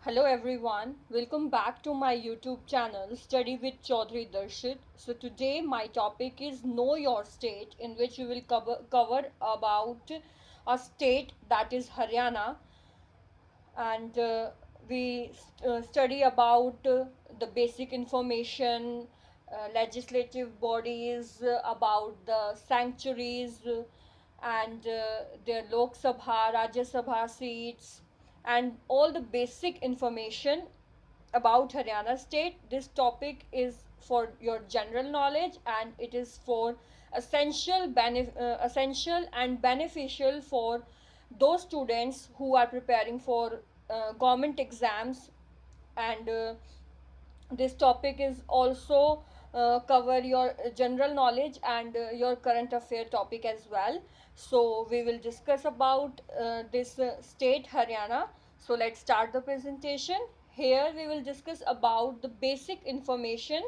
Hello everyone, welcome back to my YouTube channel Study with Chaudhary Darshit. So today my topic is Know Your State, in which we will cover about a state that is Haryana, and we study about the basic information, legislative bodies, about the sanctuaries, and their Lok Sabha, Rajya Sabha seats, and all the basic information about Haryana state. This topic is for your general knowledge, and it is for essential and beneficial for those students who are preparing for government exams, and this topic is also cover your general knowledge and your current affair topic as well. So we will discuss about this state Haryana. So let's start the presentation. Here we will discuss about the basic information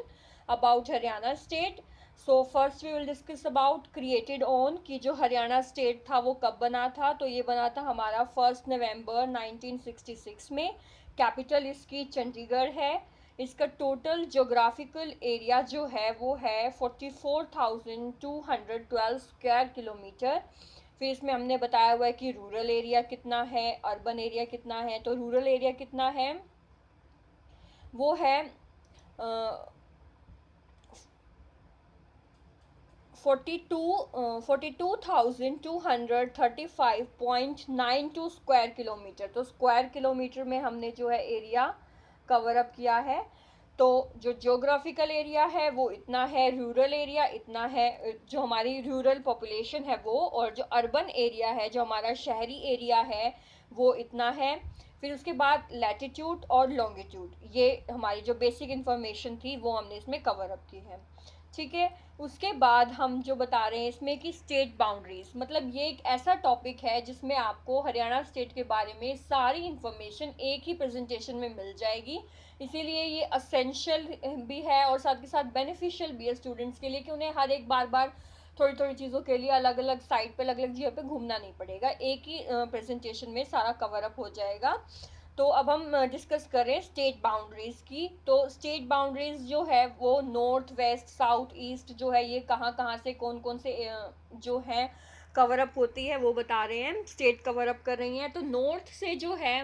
about Haryana state. So first we will discuss about created on कि जो Haryana state था वो कब बना था। तो ये बना था हमारा 1 नवंबर 1966 में। कैपिटल इसकी चंडीगढ़ है। इसका टोटल जोग्राफिकल एरिया जो है वो है 44,212 स्क्वायर किलोमीटर। फिर इसमें हमने बताया हुआ है कि रूरल एरिया कितना है, अर्बन एरिया कितना है। तो रूरल एरिया कितना है वो है 42,235.92 स्क्वायर किलोमीटर। तो स्क्वायर किलोमीटर में हमने जो है एरिया कवर अप किया है। तो जो ज्योग्राफिकल एरिया है वो इतना है, रूरल एरिया इतना है, जो हमारी रूरल पॉपुलेशन है वो, और जो अर्बन एरिया है, जो हमारा शहरी एरिया है, वो इतना है। फिर उसके बाद लैटिट्यूड और लॉन्गिट्यूड, ये हमारी जो बेसिक इंफॉर्मेशन थी वो हमने इसमें कवर अप की है। ठीक है। उसके बाद हम जो बता रहे हैं इसमें कि स्टेट बाउंड्रीज, मतलब ये एक ऐसा टॉपिक है जिसमें आपको हरियाणा स्टेट के बारे में सारी इंफॉर्मेशन एक ही प्रेजेंटेशन में मिल जाएगी। इसीलिए ये असेंशियल भी है और साथ के साथ बेनिफिशियल भी है स्टूडेंट्स के लिए, कि उन्हें हर एक बार बार थोड़ी थोड़ी चीज़ों के लिए अलग अलग साइट पे, अलग अलग जगह पे घूमना नहीं पड़ेगा, एक ही प्रेजेंटेशन में सारा कवर अप हो जाएगा। तो अब हम डिस्कस करें स्टेट बाउंड्रीज की। तो स्टेट बाउंड्रीज जो है वो नॉर्थ वेस्ट साउथ ईस्ट जो है, ये कहाँ कहाँ से कौन कौन से जो है कवर अप होती है वो बता रहे हैं, स्टेट कवर अप कर रही हैं। तो नॉर्थ से जो है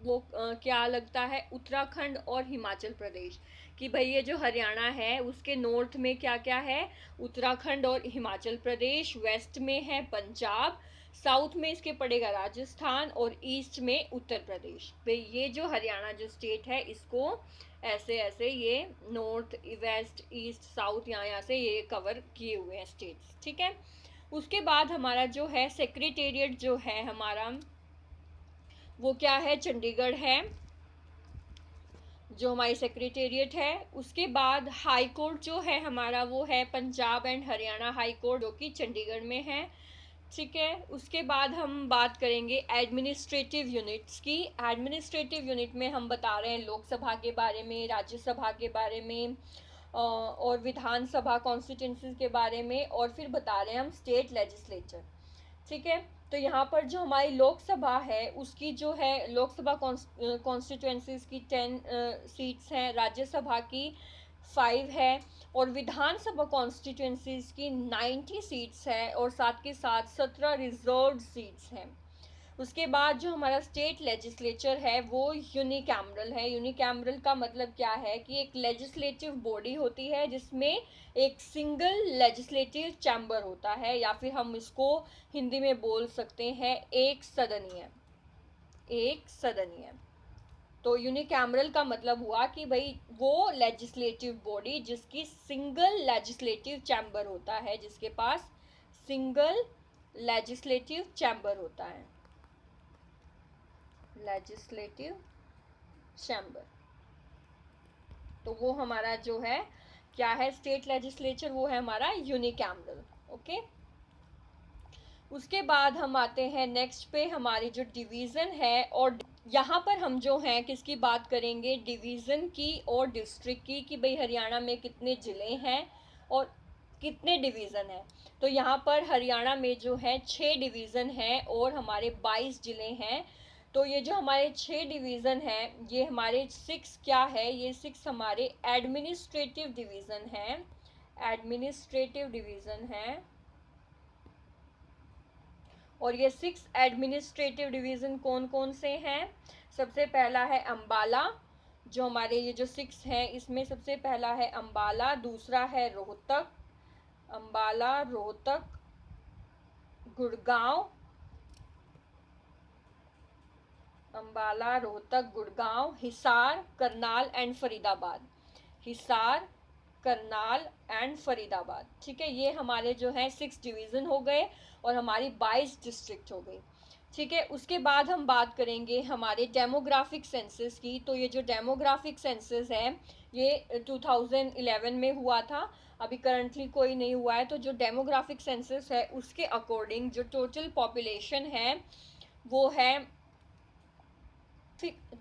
वो क्या लगता है, उत्तराखंड और हिमाचल प्रदेश। कि भाई ये जो हरियाणा है उसके नॉर्थ में क्या क्या है, उत्तराखंड और हिमाचल प्रदेश। वेस्ट में है पंजाब, साउथ में इसके पड़ेगा राजस्थान, और ईस्ट में उत्तर प्रदेश। तो ये जो हरियाणा जो स्टेट है इसको ऐसे ऐसे ये नॉर्थ वेस्ट ईस्ट साउथ यहाँ से ये कवर किए हुए हैं स्टेट्स। ठीक है। उसके बाद हमारा जो है सेक्रेटेरिएट जो है हमारा वो क्या है, चंडीगढ़ है जो हमारी सेक्रेटेरिएट है। उसके बाद हाई कोर्ट जो है हमारा वो है Punjab and Haryana high court, जो कि चंडीगढ़ में है। ठीक है। उसके बाद हम बात करेंगे एडमिनिस्ट्रेटिव यूनिट्स की। एडमिनिस्ट्रेटिव यूनिट में हम बता रहे हैं लोकसभा के बारे में, राज्यसभा के बारे में, और विधानसभा कॉन्स्टिट्यूंसीज के बारे में, और फिर बता रहे हैं हम स्टेट लेजिस्लेचर। ठीक है। तो यहाँ पर जो हमारी लोकसभा है उसकी जो है लोकसभा कॉन्स्टिट्यूंसीज की 10 सीट्स हैं, राज्यसभा की 5 है, और विधानसभा कॉन्स्टिट्यूंसीज की 90 सीट्स है, और साथ के साथ 17 रिजर्व्ड सीट्स हैं। उसके बाद जो हमारा स्टेट लेजिस्लेचर है वो यूनिकैमरल है। यूनिकैमरल का मतलब क्या है कि एक लेजिस्लेटिव बॉडी होती है जिसमें एक सिंगल लेजिस्लेटिव चैम्बर होता है, या फिर हम इसको हिंदी में बोल सकते हैं एक सदनीय, एक सदनीय। तो यूनिकैमरल का मतलब हुआ कि भाई वो लेजिस्लेटिव बॉडी जिसकी सिंगल लेजिस्लेटिव चैम्बर होता है, जिसके पास सिंगल लेजिस्लेटिव चैम्बर होता है, लेजिस्लेटिव चैम्बर। तो वो हमारा जो है क्या है, स्टेट लेजिस्लेचर, वो है हमारा यूनिकैमरल। ओके। उसके बाद हम आते हैं नेक्स्ट पे, हमारी जो डिवीज़न है, और यहाँ पर हम जो हैं किसकी बात करेंगे, डिवीज़न की और डिस्ट्रिक्ट की, कि भाई हरियाणा में कितने ज़िले हैं और कितने डिवीज़न हैं। तो यहाँ पर हरियाणा में जो है 6 डिवीज़न हैं और हमारे 22 ज़िले हैं। तो ये जो हमारे 6 डिवीज़न हैं, ये हमारे 6 क्या है, ये 6 हमारे एडमिनिस्ट्रेटिव डिवीज़न हैं, एडमिनिस्ट्रेटिव डिवीज़न हैं। और ये 6 एडमिनिस्ट्रेटिव डिवीज़न कौन कौन से हैं? सबसे पहला है अम्बाला, जो हमारे ये जो 6 हैं इसमें सबसे पहला है अम्बाला, दूसरा है रोहतक, अम्बाला, रोहतक, गुड़गांव, अम्बाला, रोहतक, गुड़गांव, हिसार, करनाल एंड फरीदाबाद, हिसार, करनाल एंड फरीदाबाद। ठीक है, ये हमारे जो है 6 डिवीज़न हो गए और हमारी 22 डिस्ट्रिक्ट हो गई। ठीक है, उसके बाद हम बात करेंगे हमारे डेमोग्राफिक सेंसस की। तो ये जो डेमोग्राफिक सेंसस है ये 2011 में हुआ था, अभी करंटली कोई नहीं हुआ है। तो जो डेमोग्राफिक सेंसस है उसके अकॉर्डिंग जो टोटल पॉपुलेशन है वो है,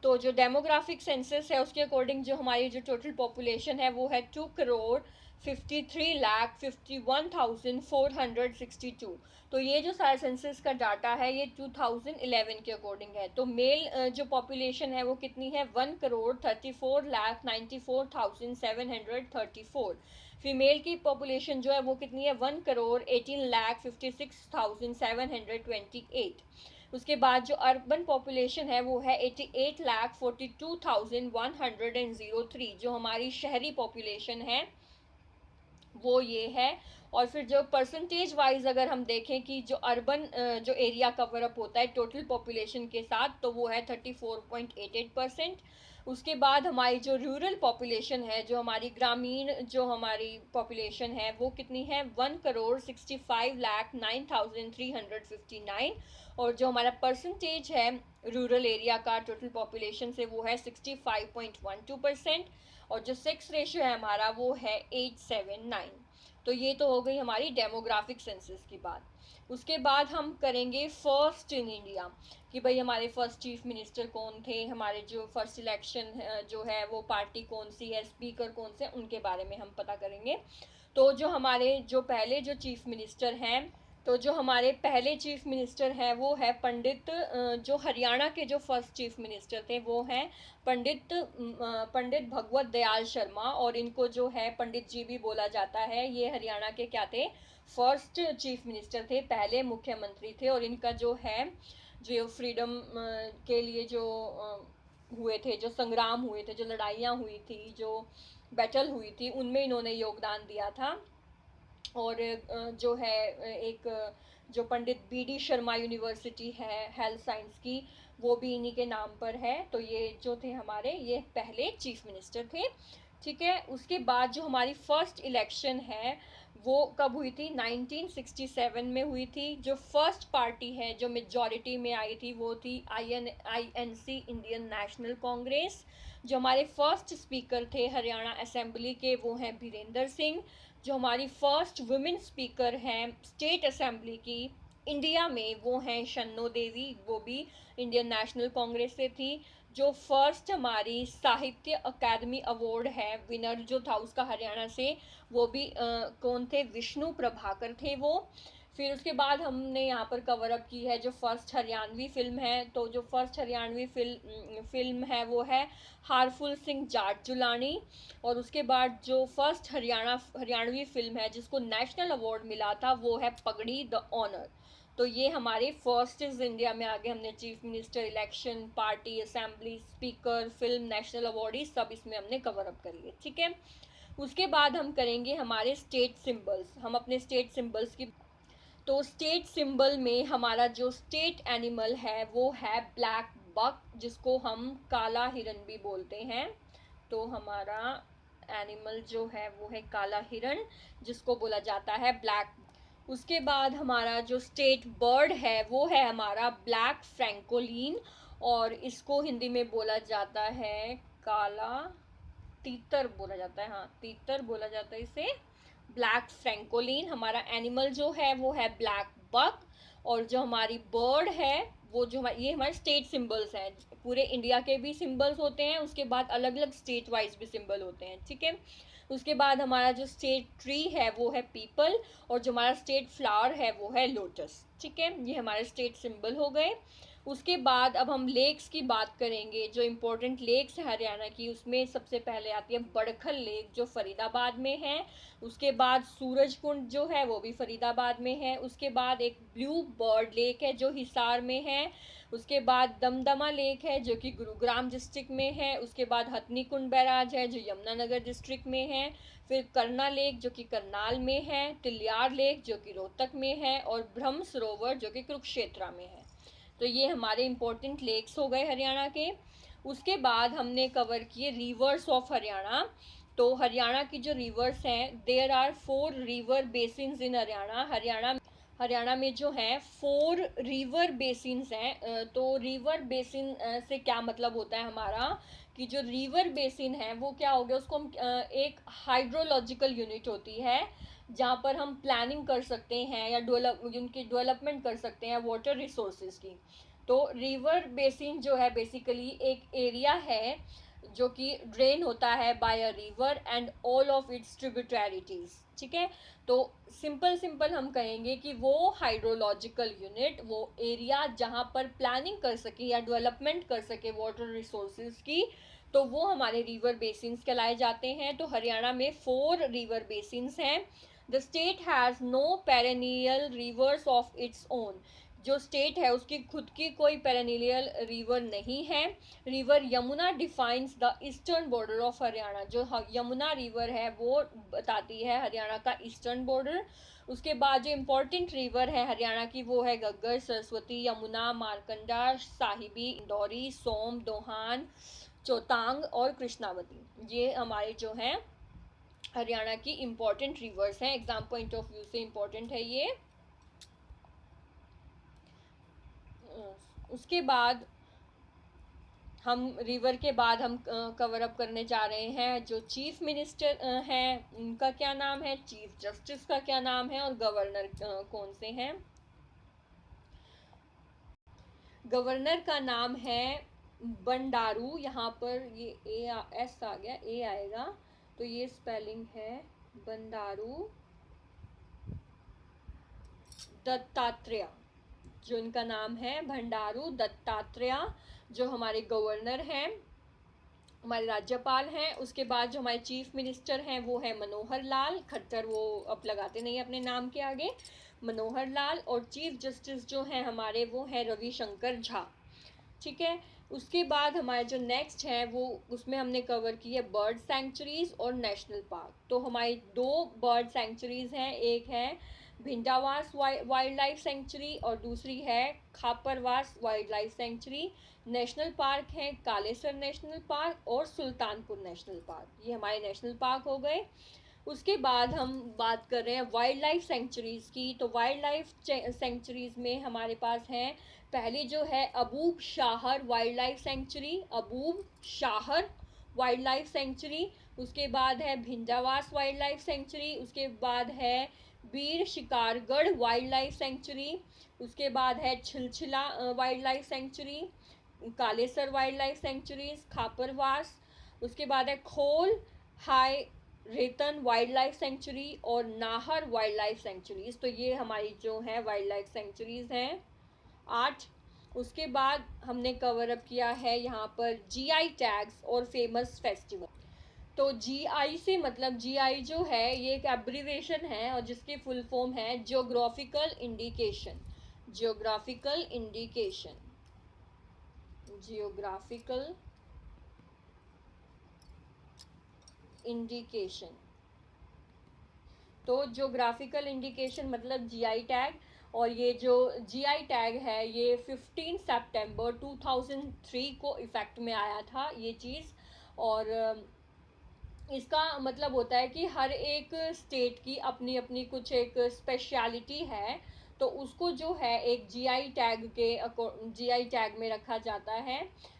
तो जो डेमोग्राफिक सेंसस है उसके अकॉर्डिंग जो हमारी जो टोटल पॉपुलेशन है वो है 2,53,51,462। तो ये जो सारा सेंसस का डाटा है ये 2011 के अकॉर्डिंग है। तो मेल जो पॉपुलेशन है वो कितनी है, 1,34,94,734। फीमेल की पॉपुलेशन जो है वो कितनी है, 1,18,56,728। उसके बाद जो अर्बन पॉपुलेशन है वो है 88,42,103, जो हमारी शहरी पॉपुलेशन है वो ये है। और फिर जो परसेंटेज वाइज अगर हम देखें कि जो अर्बन जो एरिया कवर अप होता है टोटल पॉपुलेशन के साथ, तो वो है 34.88%। उसके बाद हमारी जो रूरल पॉपुलेशन है, जो हमारी ग्रामीण जो हमारी पॉपुलेशन है वो कितनी है, 1,65,09,359। और जो हमारा परसेंटेज है रूरल एरिया का टोटल पॉपुलेशन से वो है 65.12%। और जो सेक्स रेशियो है हमारा वो है 879। तो ये तो हो गई हमारी डेमोग्राफिक सेंसस की बात। उसके बाद हम करेंगे फर्स्ट इन इंडिया, कि भाई हमारे फर्स्ट चीफ मिनिस्टर कौन थे, हमारे जो फर्स्ट इलेक्शन जो है वो पार्टी कौन सी है, स्पीकर कौन से, उनके बारे में हम पता करेंगे। तो जो हमारे जो पहले जो चीफ मिनिस्टर हैं, तो जो हमारे पहले चीफ मिनिस्टर हैं वो है पंडित, जो हरियाणा के जो फर्स्ट चीफ मिनिस्टर थे वो हैं पंडित भगवत दयाल शर्मा, और इनको जो है पंडित जी भी बोला जाता है। ये हरियाणा के क्या थे, फर्स्ट चीफ मिनिस्टर थे, पहले मुख्यमंत्री थे। और इनका जो है जो फ्रीडम के लिए जो हुए थे, जो संग्राम हुए थे, जो लड़ाइयाँ हुई थी, जो बैटल हुई थी, उनमें इन्होंने योगदान दिया था। और जो है एक जो पंडित बी.डी. शर्मा यूनिवर्सिटी है हेल्थ साइंस की, वो भी इन्हीं के नाम पर है। तो ये जो थे हमारे ये पहले चीफ मिनिस्टर थे। ठीक है, उसके बाद जो हमारी फर्स्ट इलेक्शन है वो कब हुई थी, 1967 में हुई थी। जो फर्स्ट पार्टी है जो मेजॉरिटी में आई थी वो थी INC, इंडियन नेशनल कांग्रेस। जो हमारे फर्स्ट स्पीकर थे हरियाणा असेंबली के वो हैं बीरेंद्र सिंह। जो हमारी फर्स्ट वुमेन स्पीकर हैं स्टेट असेंबली की इंडिया में वो हैं शन्नो देवी, वो भी इंडियन नेशनल कांग्रेस से थी। जो फर्स्ट हमारी साहित्य अकादमी अवार्ड है विनर जो था उसका हरियाणा से, वो भी कौन थे, विष्णु प्रभाकर थे वो। फिर उसके बाद हमने यहाँ पर कवर अप की है जो फर्स्ट हरियाणवी फिल्म है। तो जो फर्स्ट हरियाणवी फिल्म है वो है हारफुल सिंह जाट जुलानी। और उसके बाद जो फर्स्ट हरियाणवी फिल्म है जिसको नेशनल अवार्ड मिला था वो है पगड़ी द ऑनर। तो ये हमारे फर्स्ट इज इंडिया में आगे हमने chief minister, election, party, assembly, speaker, film, national award, सब इसमें हमने कवर अप कर लिए। ठीक है, उसके बाद हम करेंगे हमारे स्टेट सिंबल्स, हम अपने स्टेट सिंबल्स की। तो स्टेट सिंबल में हमारा जो स्टेट एनिमल है वो है ब्लैक बक, जिसको हम काला हिरन भी बोलते हैं। तो हमारा एनिमल जो है वो है काला हिरन, जिसको बोला जाता है ब्लैक। उसके बाद हमारा जो स्टेट बर्ड है वो है हमारा ब्लैक फ्रैंकोलिन, और इसको हिंदी में बोला जाता है काला तीतर बोला जाता है, हाँ तीतर बोला जाता है इसे, ब्लैक फ्रैंकोलिन। हमारा एनिमल जो है वो है ब्लैक बक। और जो हमारी बर्ड है वो जो ये हमारे स्टेट सिंबल्स हैं, पूरे इंडिया के भी सिंबल्स होते हैं, उसके बाद अलग अलग स्टेट वाइज भी सिंबल होते हैं। ठीक है, उसके बाद हमारा जो स्टेट ट्री है वो है पीपल, और जो हमारा स्टेट फ्लावर है वो है लोटस। ठीक है, ये हमारे स्टेट सिंबल हो गए। उसके बाद अब हम लेक्स की बात करेंगे। जो इम्पोर्टेंट लेक्स है हरियाणा की, उसमें सबसे पहले आती है बड़खल लेक जो फरीदाबाद में है। उसके बाद सूरज कुंड जो है वो भी फरीदाबाद में है। उसके बाद एक ब्लू बर्ड लेक है जो हिसार में है। उसके बाद दमदमा लेक है जो कि गुरुग्राम डिस्ट्रिक्ट में है। उसके बाद हथनी कुंड बैराज है जो यमुनानगर डिस्ट्रिक्ट में है। फिर करना लेक जो कि करनाल में है। तिलियार लेक जो कि रोहतक में है। और ब्रह्म सरोवर जो कि कुरुक्षेत्र में है। तो ये हमारे इम्पोर्टेंट लेक्स हो गए हरियाणा के। उसके बाद हमने कवर किए रिवर्स ऑफ हरियाणा। तो हरियाणा की जो रिवर्स हैं, देयर आर 4 रिवर बेसिन्स इन हरियाणा में जो है 4 रिवर बेसिन्स हैं। तो रिवर बेसिन से क्या मतलब होता है हमारा, कि जो रिवर बेसिन है वो क्या हो गया, उसको हम एक हाइड्रोलॉजिकल यूनिट होती है जहाँ पर हम प्लानिंग कर सकते हैं या उनकी डेवलपमेंट कर सकते हैं वाटर रिसोर्सेज की। तो रिवर बेसिन जो है बेसिकली एक एरिया है जो कि ड्रेन होता है by a river and all of its tributaries. ठीक है, तो सिंपल हम कहेंगे कि वो हाइड्रोलॉजिकल यूनिट, वो एरिया जहाँ पर प्लानिंग कर सके या डेवलपमेंट कर सके वाटर रिसोर्सेज की, तो वो हमारे रिवर बेसिन्स कहलाए जाते हैं। तो हरियाणा में 4 रिवर बेसिन्स हैं। The state has no perennial rivers of its own. जो स्टेट है उसकी खुद की कोई पेरेनियल रिवर नहीं है। River Yamuna defines the eastern border of Haryana. जो यमुना रिवर है वो बताती है हरियाणा का ईस्टर्न बॉर्डर। उसके बाद जो इम्पोर्टेंट रिवर है हरियाणा की वो है गग्गर, सरस्वती, यमुना, मारकंडा, साहिबी, इंदौरी, सोम, दोहान, चौतांग और कृष्णावती। ये हमारे जो हैं हरियाणा की इम्पोर्टेंट रिवर्स हैं। एग्जाम पॉइंट ऑफ व्यू से इम्पोर्टेंट है ये। उसके बाद हम रिवर के बाद हम कवर अप करने जा रहे हैं जो चीफ मिनिस्टर हैं उनका क्या नाम है, चीफ जस्टिस का क्या नाम है, और गवर्नर कौन से हैं। गवर्नर का नाम है बंडारू। यहाँ पर ये एस आ गया, ए आएगा, तो ये स्पेलिंग है बंडारू दत्तात्रेय। जो इनका नाम है भंडारू दत्तात्रेय, जो हमारे गवर्नर हैं, हमारे राज्यपाल हैं। उसके बाद जो हमारे चीफ मिनिस्टर हैं वो है मनोहर लाल खट्टर, वो अब लगाते नहीं अपने नाम के आगे, मनोहर लाल। और चीफ जस्टिस जो हैं हमारे वो हैं रविशंकर झा। ठीक है, उसके बाद हमारे जो नेक्स्ट है वो उसमें हमने कवर की है बर्ड सेंचुरीज और नेशनल पार्क। तो हमारी 2 बर्ड सेंचुरीज हैं, एक है भिंडावास वाइल्ड लाइफ सेंचुरी और दूसरी है Khaparwas wild life sanctuary. National park है कालेसर नेशनल पार्क और सुल्तानपुर नेशनल पार्क, ये हमारे नेशनल पार्क हो गए। उसके बाद हम बात कर रहे हैं वाइल्ड लाइफ सेंचुरीज़ की। तो वाइल्ड लाइफ सेंचुरीज़ में हमारे पास हैं, पहली जो है Abub Shahar wild life sanctuary, Abub Shahar wild life sanctuary. उसके बाद है भिंडावास वाइल्ड लाइफ सेंचुरी। उसके बाद है Bir Shikargarh wild life sanctuary. उसके बाद है Chhilchhila wild life sanctuary, Kalesar wild life sanctuaries, Khaparwas. उसके बाद है Khol Hi Raitan wild life sanctuary और नाहर वाइल्ड लाइफ सेंचुरीज। तो ये हमारी जो है वाइल्ड लाइफ सेंचुरीज हैं 8। उसके बाद हमने कवर अप किया है यहाँ पर जीआई टैग्स और फेमस फेस्टिवल। तो जीआई से मतलब जीआई जो है ये एक एब्रीवेशन है और जिसकी फुल फॉर्म है geographical indication. Geographical indication, geographical indication. तो जियोग्राफिकल इंडिकेशन मतलब जीआई टैग। और ये जो जीआई टैग है ये 15 सितंबर 2003 को इफेक्ट में आया था ये चीज़। और इसका मतलब होता है कि हर एक स्टेट की अपनी अपनी कुछ एक स्पेशलिटी है, तो उसको जो है एक जीआई टैग के जीआई टैग में रखा जाता है,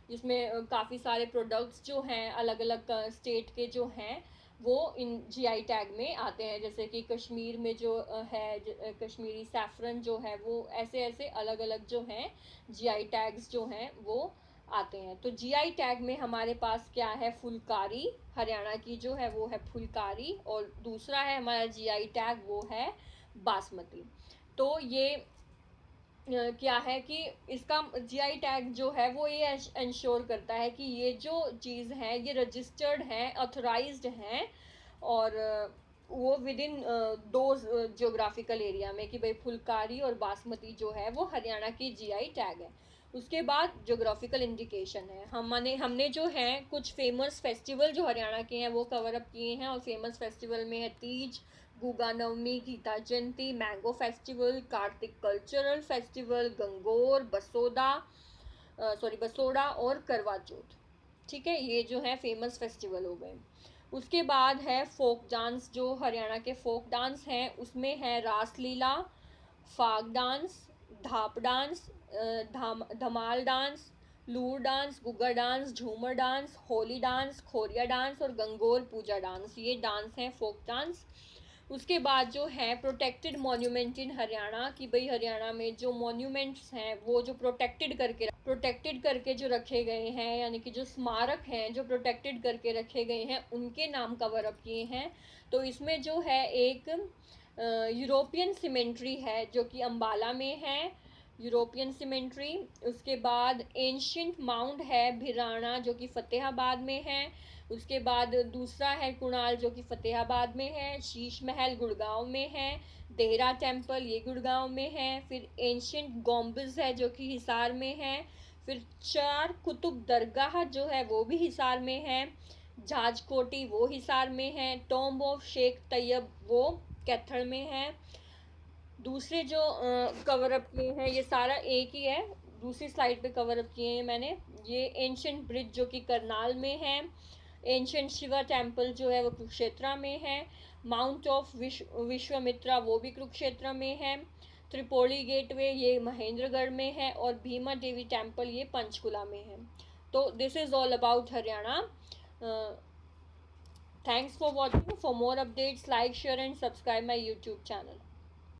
जिसमें काफ़ी सारे प्रोडक्ट्स जो हैं अलग अलग स्टेट के जो हैं वो इन जीआई टैग में आते हैं। जैसे कि कश्मीर में जो है कश्मीरी सैफरन जो है, वो ऐसे ऐसे अलग अलग जो हैं जीआई टैग्स जो हैं वो आते हैं। तो जीआई टैग में हमारे पास क्या है, फुलकारी, हरियाणा की जो है वो है फुलकारी। और दूसरा है हमारा जीआई टैग वो है बासमती। तो ये क्या है कि इसका जीआई टैग जो है वो ये इंश्योर करता है कि ये जो चीज़ है ये रजिस्टर्ड है, ऑथराइज्ड हैं, और वो विद इन दो जियोग्राफिकल एरिया में, कि भाई फुलकारी और बासमती जो है वो हरियाणा की जीआई टैग है। उसके बाद ज्योग्राफिकल इंडिकेशन है। हमने जो है कुछ फेमस फेस्टिवल जो हरियाणा के हैं वो कवर अप किए हैं, और फेमस फेस्टिवल में है Teej, Guga Navami, Gita Jayanti, mango festival, Kartik cultural festival, Gangaur, Basoda और करवा चौथ। ठीक है, ये जो है फेमस फेस्टिवल हो गए। उसके बाद है फोक डांस, जो हरियाणा के फोक डांस हैं उसमें है रासलीला, फाग डांस, धाप डांस, धमाल डांस, लूर डांस, गुग्गा डांस, झूमर डांस, होली डांस, खोरिया डांस और गंगोर पूजा डांस। ये डांस हैं फोक डांस। उसके बाद जो है प्रोटेक्टेड मॉन्यूमेंट इन हरियाणा, कि भाई हरियाणा में जो मॉन्यूमेंट्स हैं वो जो प्रोटेक्टेड करके जो रखे गए हैं, यानी कि जो स्मारक हैं जो प्रोटेक्टेड करके रखे गए हैं उनके नाम कवर अप किए हैं। तो इसमें जो है एक यूरोपियन सीमेंट्री है जो कि अंबाला में है, यूरोपियन सीमेंट्री। उसके बाद एंशियंट माउंट है भिराना जो कि फतेहाबाद में है। उसके बाद दूसरा है कुणाल जो कि फतेहाबाद में है। शीश महल गुड़गांव में है। देहरा टेम्पल ये गुड़गांव में है। फिर एंशियंट गोम्बिज है जो कि हिसार में है। फिर चार कुतुब दरगाह जो है वो भी हिसार में है। झाजकोटी वो हिसार में है। टॉम्ब ऑफ शेख तैयब वो कैथल में है। दूसरे जो कवर अप किए हैं ये सारा एक ही है, दूसरी स्लाइड पे कवर अप किए हैं मैंने। ये एंशियंट ब्रिज जो कि करनाल में है। एंशियंट शिवा टेम्पल जो है वो कुरुक्षेत्र में है। माउंट ऑफ विश्वामित्रा वो भी कुरुक्षेत्र में है। त्रिपोली गेटवे ये महेंद्रगढ़ में है। और भीमा देवी टेम्पल ये पंचकुला में है। तो this is all about Haryana. Thanks for watching. For more updates, like, share and subscribe my YouTube channel.